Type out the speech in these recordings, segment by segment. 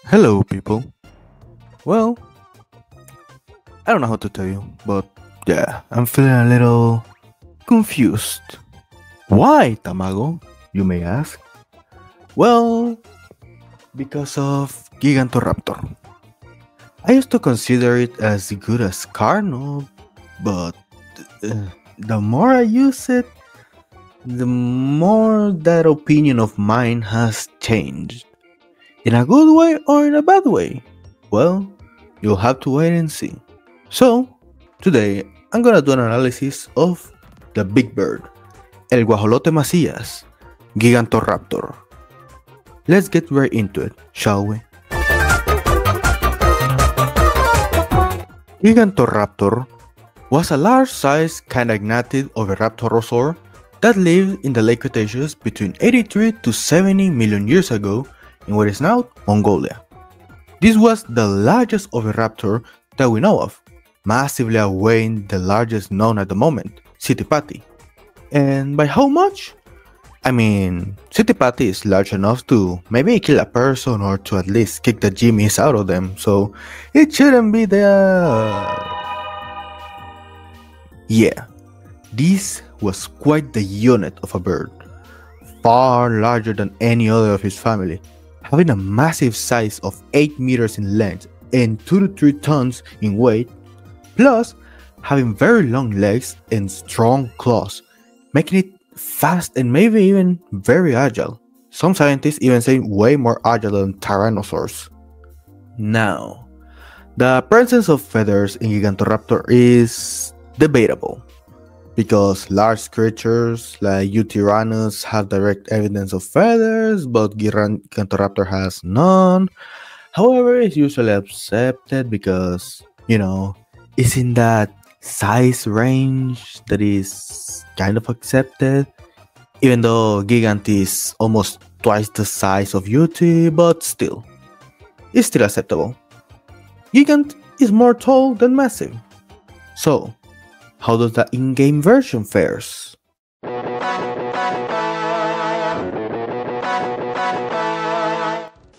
Hello, people. Well, I don't know how to tell you, but yeah, I'm feeling a little confused. Why, Tamago? You may ask. Well, because of Gigantoraptor. I used to consider it as good as Carno, but the more I use it, the more that opinion of mine has changed. In a good way or in a bad way? Well, you'll have to wait and see. So, today I'm gonna do an analysis of the big bird, el guajolote Macías, Gigantoraptor. Let's get right into it, shall we? Gigantoraptor was a large-sized kynagnatid oviraptorosaur that lived in the late Cretaceous between 83 to 70 million years ago in what is now Mongolia. This was the largest oviraptor that we know of, massively outweighing the largest known at the moment, Sittipati. And by how much? I mean, Sittipati is large enough to maybe kill a person or to at least kick the jimmies out of them, so it shouldn't be there. Yeah, this was quite the unit of a bird, far larger than any other of his family, having a massive size of 8 meters in length and 2 to 3 tons in weight, plus having very long legs and strong claws, making it fast and maybe even very agile. Some scientists even say way more agile than tyrannosaurs. Now, the presence of feathers in Gigantoraptor is debatable, because large creatures like Eutyrannus have direct evidence of feathers, but Gigantoraptor has none. However, it's usually accepted because, it's in that size range that is kind of accepted, even though Gigant is almost twice the size of Yuti, but still, it's still acceptable. Gigant is more tall than massive. So, how does the in-game version fares?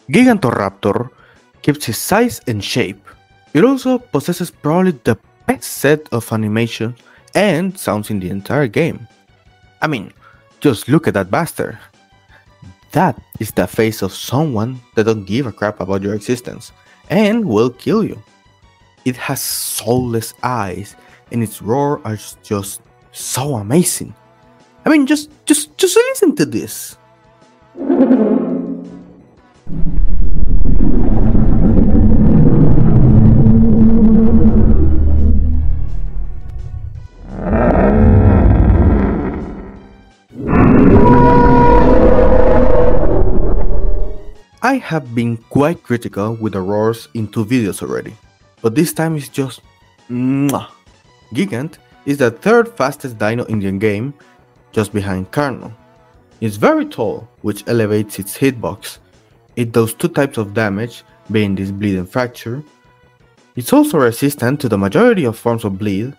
Gigantoraptor keeps his size and shape. It also possesses probably the best set of animation and sounds in the entire game. I mean, just look at that bastard. That is the face of someone that don't give a crap about your existence and will kill you. It has soulless eyes and its roar is just so amazing. I mean, just listen to this. I have been quite critical with the roars in 2 videos already, but this time it's just mwah. Gigant is the 3rd fastest dino in the game, just behind Carno. It's very tall, which elevates its hitbox. It does 2 types of damage, being this bleed and fracture. It's also resistant to the majority of forms of bleed,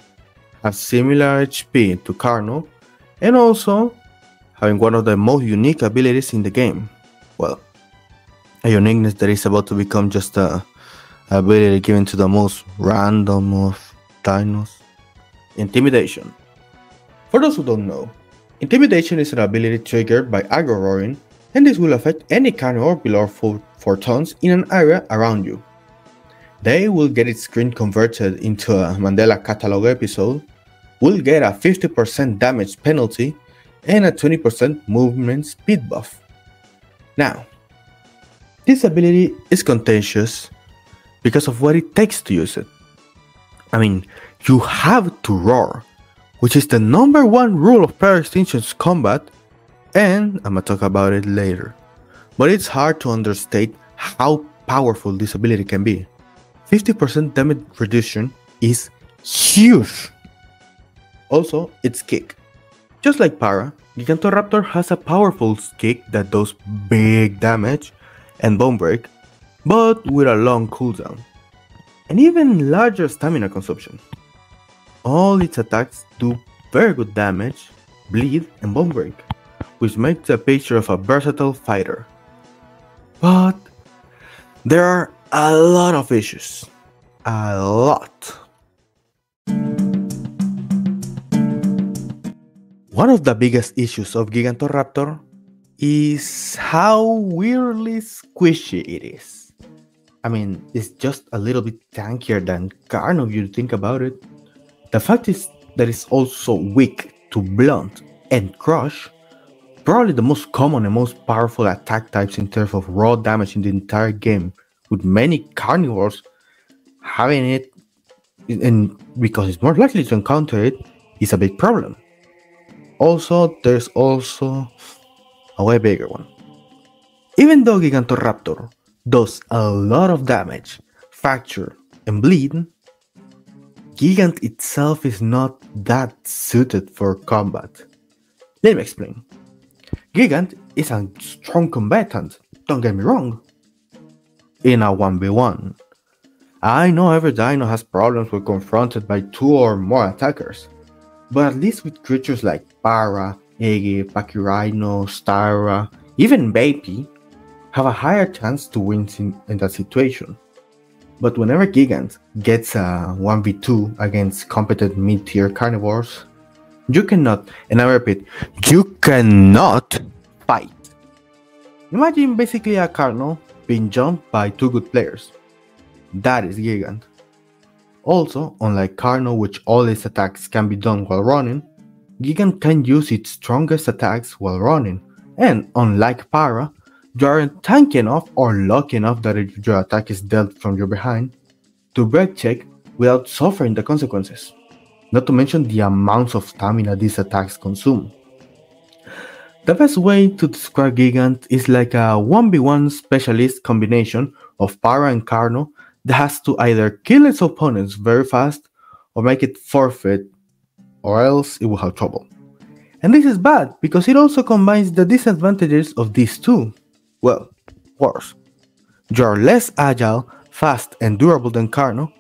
has similar HP to Carno, and also having one of the most unique abilities in the game. Well, a uniqueness that is about to become just a ability given to the most random of dinos. Intimidation. For those who don't know, Intimidation is an ability triggered by aggro roaring, and this will affect any carnivore below 4 tons in an area around you. They will get its screen converted into a Mandela catalog episode, will get a 50% damage penalty, and a 20% movement speed buff. Now, this ability is contentious because of what it takes to use it. I mean, you have to roar, which is the #1 rule of Player Extinction's combat, and I'm gonna talk about it later. But it's hard to understate how powerful this ability can be. 50% damage reduction is huge. Also, its kick. Just like Para, Gigantoraptor has a powerful kick that does big damage and bone break, but with a long cooldown, and even larger stamina consumption. All its attacks do very good damage, bleed, and bone break, which makes a picture of a versatile fighter. But There are a lot of issues. A lot. One of the biggest issues of Gigantoraptor is how weirdly squishy it is. I mean, it's just a little bit tankier than Carno if you think about it. The fact is that it's also weak to blunt and crush, probably the most common and most powerful attack types in terms of raw damage in the entire game, with many carnivores having it, and because it's more likely to encounter it, is a big problem. Also, there's also a way bigger one. Even though Gigantoraptor does a lot of damage, fracture, and bleed, Gigant itself is not that suited for combat. Let me explain. Gigant is a strong combatant, don't get me wrong. In a 1v1, I know every dino has problems when confronted by 2 or more attackers, but at least with creatures like Para, Ege, Pachyrhino, Styra, even Baby, have a higher chance to win in that situation. But whenever Gigant gets a 1v2 against competent mid-tier carnivores, you cannot, and I repeat, you cannot fight. Imagine basically a Carno being jumped by 2 good players. That is Gigant. Also, unlike Carno, which all its attacks can be done while running, Gigant can use its strongest attacks while running, and unlike Para, you aren't tanky enough or lucky enough that your attack is dealt from your behind to break check without suffering the consequences, not to mention the amounts of stamina these attacks consume. The best way to describe Gigant is like a 1v1 specialist combination of Para and Carno that has to either kill its opponents very fast or make it forfeit, or else it will have trouble. And this is bad because it also combines the disadvantages of these two. Well, worse. You are less agile, fast and durable than Carno,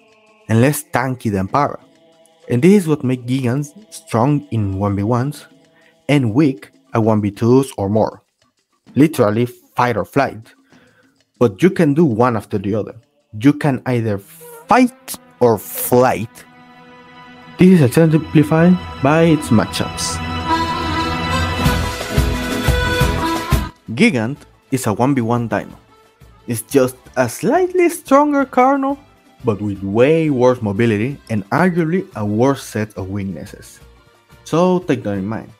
and less tanky than Para. And this is what makes Gigants strong in 1v1s and weak at 1v2s or more. Literally fight or flight. But you can do one after the other. You can either fight or flight. This is exemplified by its matchups. Gigant is a 1v1 dino. It's just a slightly stronger Carno, but with way worse mobility and arguably a worse set of weaknesses. So take that in mind.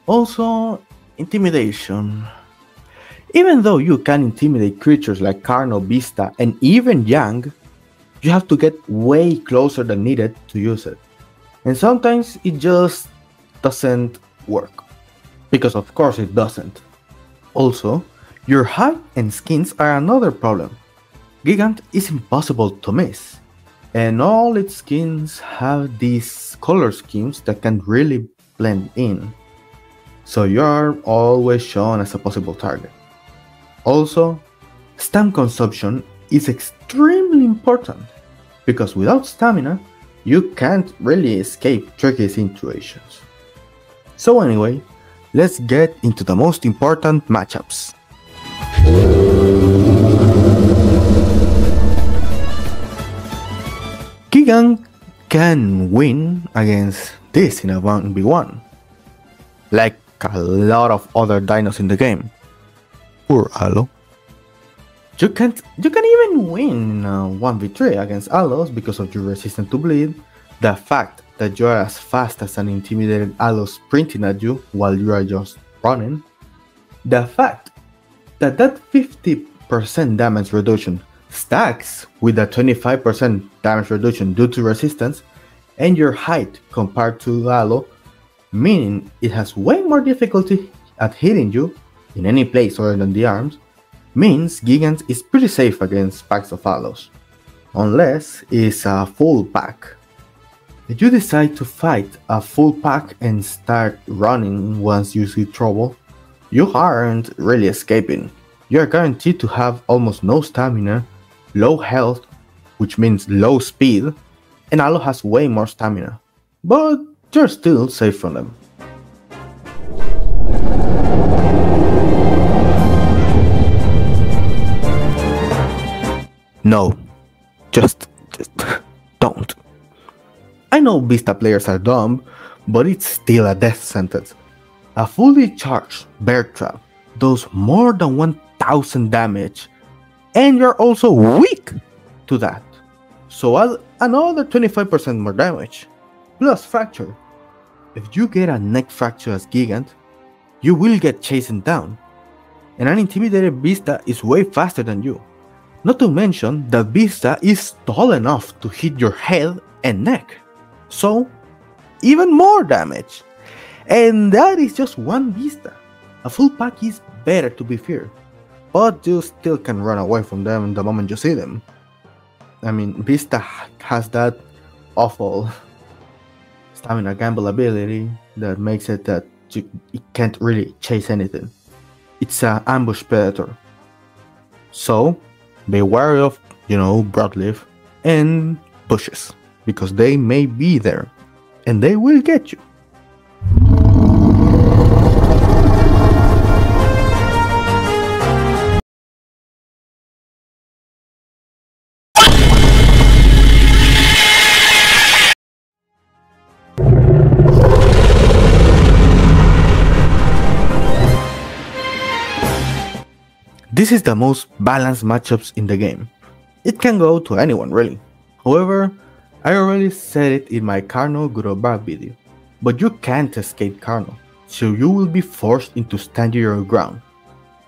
Also, intimidation. Even though you can intimidate creatures like Carno, Vista, and even Yang, you have to get way closer than needed to use it. And sometimes it just doesn't work. Because of course it doesn't. Also, your height and skins are another problem. Gigant is impossible to miss, and all its skins have these color schemes that can really blend in, so you are always shown as a possible target. Also, stam consumption is extremely important, because without stamina, you can't really escape tricky situations. So anyway, let's get into the most important matchups. Gigant can win against this in a 1v1, like a lot of other dinos in the game. Poor Allo. You can even win in a 1v3 against Allos because of your resistance to bleed, the fact that you are as fast as an intimidated Allo sprinting at you while you are just running, the fact that 50% damage reduction stacks with a 25% damage reduction due to resistance, and your height compared to Allo, meaning it has way more difficulty at hitting you in any place other than the arms, means Gigant is pretty safe against packs of Allos, unless it's a full pack. If you decide to fight a full pack and start running once you see trouble, you aren't really escaping. You are guaranteed to have almost no stamina, low health, which means low speed, and Allo has way more stamina, but you're still safe from them. No, just don't. I know Vista players are dumb, but it's still a death sentence. A fully charged bear trap does more than 1000 damage, and you're also weak to that. So add another 25% more damage, plus fracture. If you get a neck fracture as Gigant, you will get chased down, and an intimidated Vista is way faster than you. Not to mention that Vista is tall enough to hit your head and neck, so even more damage. And that is just one Vista. A full pack is better to be feared, but you still can run away from them the moment you see them. I mean, Vista has that awful stamina gamble ability that makes it that it can't really chase anything. It's an ambush predator. So be wary of, broadleaf and bushes, because they may be there and they will get you. This is the most balanced matchups in the game. It can go to anyone really. However, I already said it in my Carno good or bad video, but you can't escape Carno, so you will be forced into standing your ground.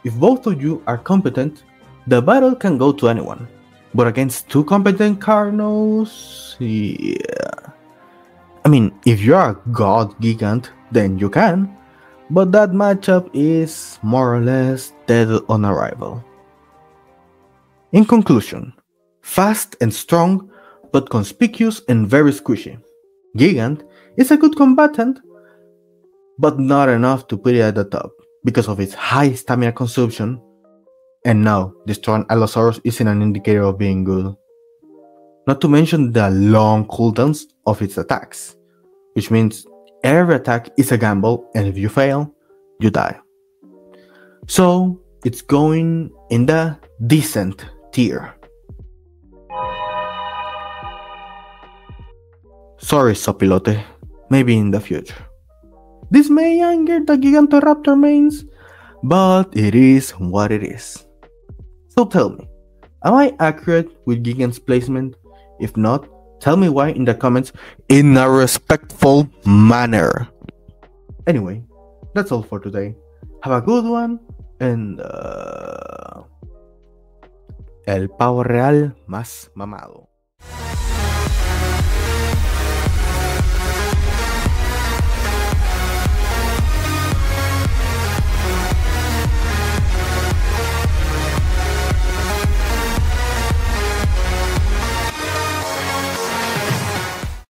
If both of you are competent, the battle can go to anyone, but against two competent Carnos, yeah. I mean, if you are a god Gigant, then you can, but that matchup is more or less dead on arrival. In conclusion, fast and strong, but conspicuous and very squishy. Gigant is a good combatant, but not enough to put it at the top because of its high stamina consumption. And no, destroying Allosaurus isn't an indicator of being good. Not to mention the long cooldowns of its attacks, which means every attack is a gamble, and if you fail, you die. So it's going in the decent tier. Sorry, Sopilote, maybe in the future. This may anger the Gigantoraptor mains, but it is what it is. So tell me, am I accurate with Gigant's placement? If not, tell me why in the comments in a respectful manner. Anyway, that's all for today. Have a good one, and el pavo real más mamado.